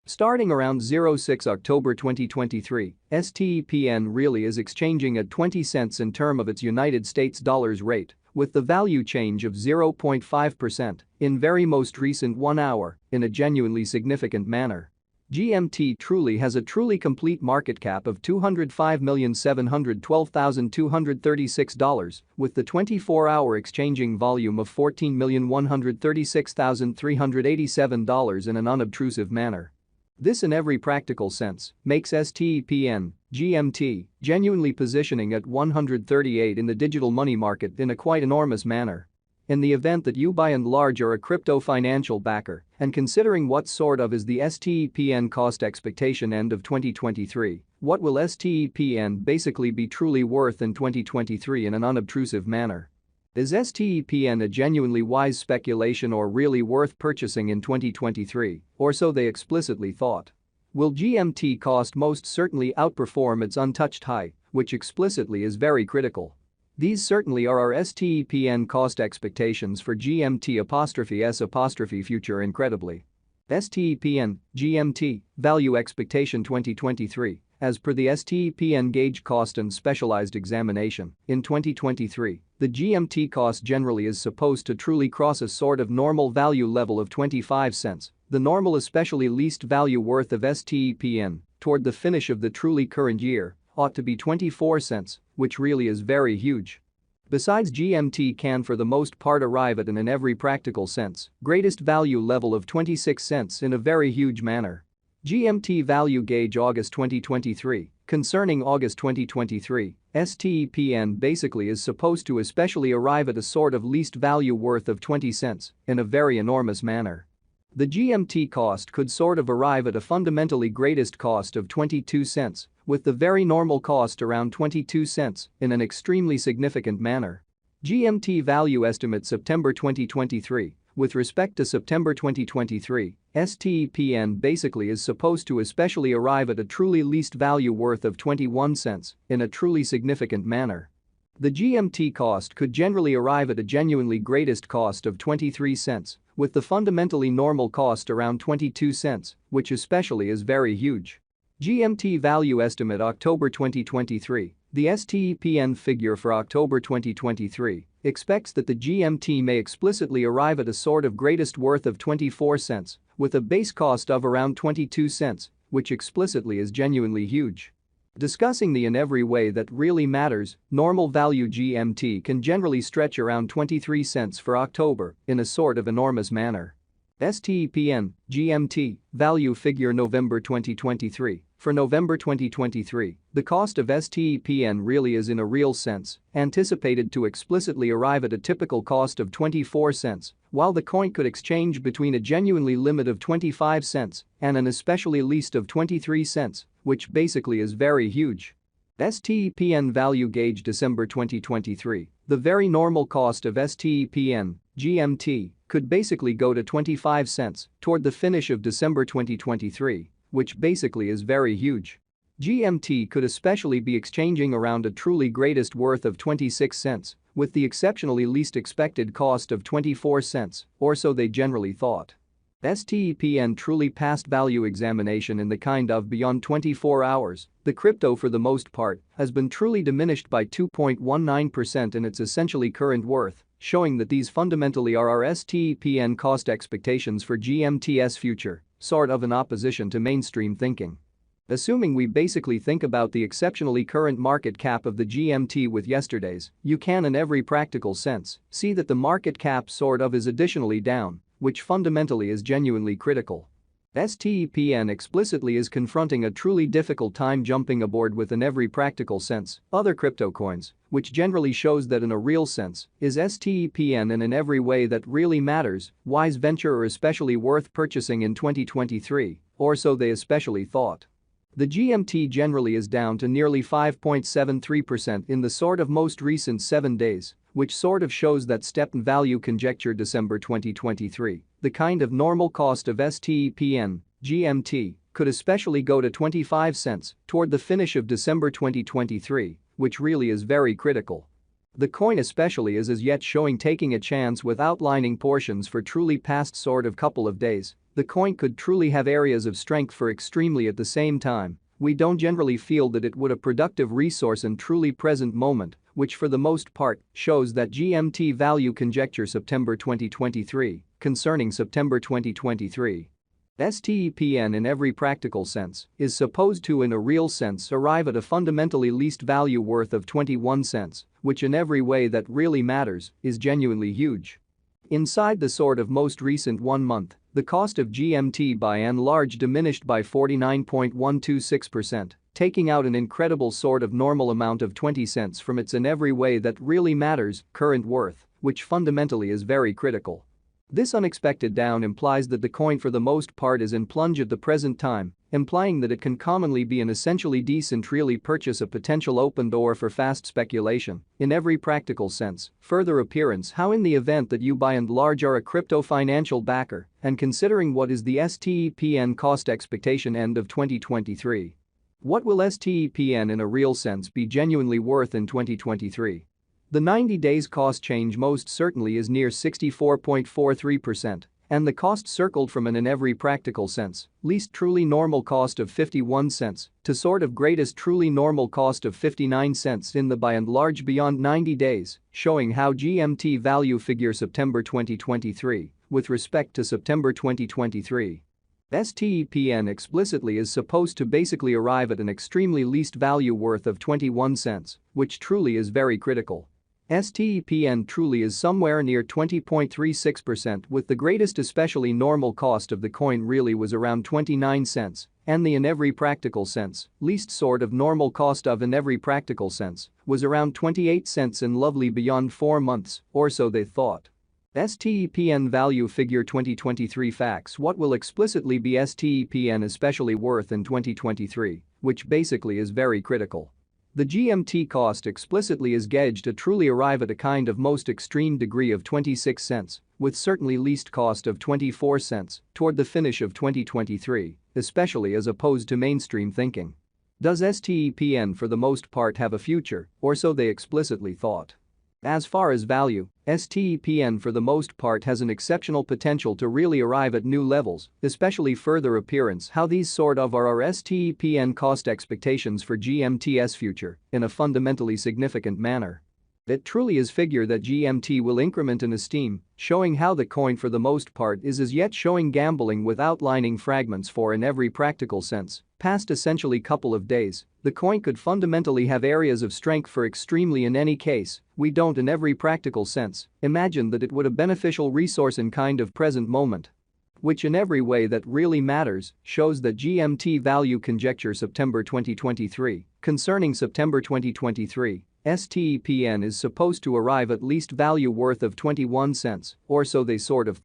Starting around 06 October 2023, STEPN really is exchanging at 20 cents in term of its United States dollars rate, with the value change of 0.5% in very most recent 1 hour in a genuinely significant manner. GMT truly has a truly complete market cap of $205,712,236 with the 24-hour exchanging volume of $14,136,387 in an unobtrusive manner. This in every practical sense makes STEPN, GMT, genuinely positioning at 138 in the digital money market in a quite enormous manner. In the event that you by and large are a crypto financial backer and considering what sort of is the STEPN cost expectation end of 2023, what will STEPN basically be truly worth in 2023 in an unobtrusive manner? Is STEPN a genuinely wise speculation or really worth purchasing in 2023, or so they explicitly thought? Will GMT cost most certainly outperform its untouched high, which explicitly is very critical? These certainly are our STEPN cost expectations for GMT'(S) future incredibly. STEPN, GMT, value expectation 2023. As per the STEPN gauge cost and specialized examination, in 2023, the GMT cost generally is supposed to truly cross a sort of normal value level of 25 cents, the normal especially least value worth of STEPN, toward the finish of the truly current year, ought to be 24 cents, which really is very huge. Besides, GMT can for the most part arrive at an in every practical sense greatest value level of 26 cents in a very huge manner. GMT value gauge August 2023. Concerning August 2023, STEPN basically is supposed to especially arrive at a sort of least value worth of 20 cents in a very enormous manner. The GMT cost could sort of arrive at a fundamentally greatest cost of 22 cents, with the very normal cost around 22 cents in an extremely significant manner. GMT value estimate September 2023. With respect to September 2023, STEPN basically is supposed to especially arrive at a truly least value worth of 21 cents in a truly significant manner. The GMT cost could generally arrive at a genuinely greatest cost of 23 cents, with the fundamentally normal cost around 22 cents, which especially is very huge. GMT value estimate October 2023. The STEPN figure for October 2023 expects that the GMT may explicitly arrive at a sort of greatest worth of 24 cents, with a base cost of around 22 cents, which explicitly is genuinely huge. Discussing the in every way that really matters, normal value GMT can generally stretch around 23 cents for October in a sort of enormous manner. STEPN, GMT, value figure November 2023. For November 2023, the cost of STEPN really is in a real sense anticipated to explicitly arrive at a typical cost of 24 cents, while the coin could exchange between a genuinely limit of 25 cents and an especially least of 23 cents, which basically is very huge. STEPN value gauge December 2023. The very normal cost of STEPN, GMT, could basically go to 25 cents toward the finish of December 2023, which basically is very huge. GMT could especially be exchanging around a truly greatest worth of 26 cents, with the exceptionally least expected cost of 24 cents, or so they generally thought. STEPN truly passed value examination in the kind of beyond 24 hours, the crypto for the most part has been truly diminished by 2.19% in its essentially current worth, showing that these fundamentally are our STEPN cost expectations for GMT's future, sort of in opposition to mainstream thinking. Assuming we basically think about the exceptionally current market cap of the GMT with yesterday's, you can in every practical sense see that the market cap sort of is additionally down, which fundamentally is genuinely critical. STEPN explicitly is confronting a truly difficult time jumping aboard with in every practical sense other crypto coins, which generally shows that in a real sense is STEPN and in every way that really matters, wise venture or especially worth purchasing in 2023, or so they especially thought. The GMT generally is down to nearly 5.73% in the sort of most recent 7 days, which sort of shows that Stepn value conjecture December 2023, the kind of normal cost of STEPN, GMT, could especially go to 25 cents toward the finish of December 2023, which really is very critical. The coin especially is as yet showing taking a chance with outlining portions for truly past sort of couple of days, the coin could truly have areas of strength for extremely at the same time. We don't generally feel that it would a productive resource and truly present moment, which for the most part shows that GMT value conjecture September 2023 concerning September 2023. Stepn in every practical sense is supposed to in a real sense arrive at a fundamentally least value worth of 21 cents, which in every way that really matters is genuinely huge. Inside the sort of most recent 1 month, the cost of GMT by and large diminished by 49.126%, taking out an incredible sort of normal amount of 20 cents from its in every way that really matters current worth, which fundamentally is very critical. This unexpected down implies that the coin for the most part is in plunge at the present time, implying that it can commonly be an essentially decent really purchase a potential open door for fast speculation, in every practical sense, further appearance how in the event that you by and large are a crypto financial backer, and considering what is the Stepn cost expectation end of 2023. What will Stepn in a real sense be genuinely worth in 2023? The 90 days cost change most certainly is near 64.43%, and the cost circled from an in every practical sense, least truly normal cost of 51 cents to sort of greatest truly normal cost of 59 cents in the by and large beyond 90 days, showing how GMT value figure September 2023 with respect to September 2023. Stepn explicitly is supposed to basically arrive at an extremely least value worth of 21 cents, which truly is very critical. Stepn truly is somewhere near 20.36% with the greatest especially normal cost of the coin really was around 29 cents and the in every practical sense least sort of normal cost of in every practical sense was around 28 cents in lovely beyond 4 months or so they thought. Stepn value figure 2023 facts what will explicitly be Stepn especially worth in 2023, which basically is very critical. The GMT cost explicitly is gauged to truly arrive at a kind of most extreme degree of 26 cents, with certainly least cost of 24 cents toward the finish of 2023, especially as opposed to mainstream thinking. Does Stepn for the most part have a future, or so they explicitly thought? As far as value, Stepn for the most part has an exceptional potential to really arrive at new levels, especially further appearance how these sort of are our Stepn cost expectations for GMT's future in a fundamentally significant manner. It truly is figure that GMT will increment in esteem, showing how the coin for the most part is as yet showing gambling with outlining fragments for in every practical sense. Past essentially couple of days, the coin could fundamentally have areas of strength for extremely in any case, we don't in every practical sense imagine that it would a beneficial resource in kind of present moment. Which in every way that really matters shows that GMT value conjecture September 2023 concerning September 2023. Stepn is supposed to arrive at least value worth of 21 cents or so they sort of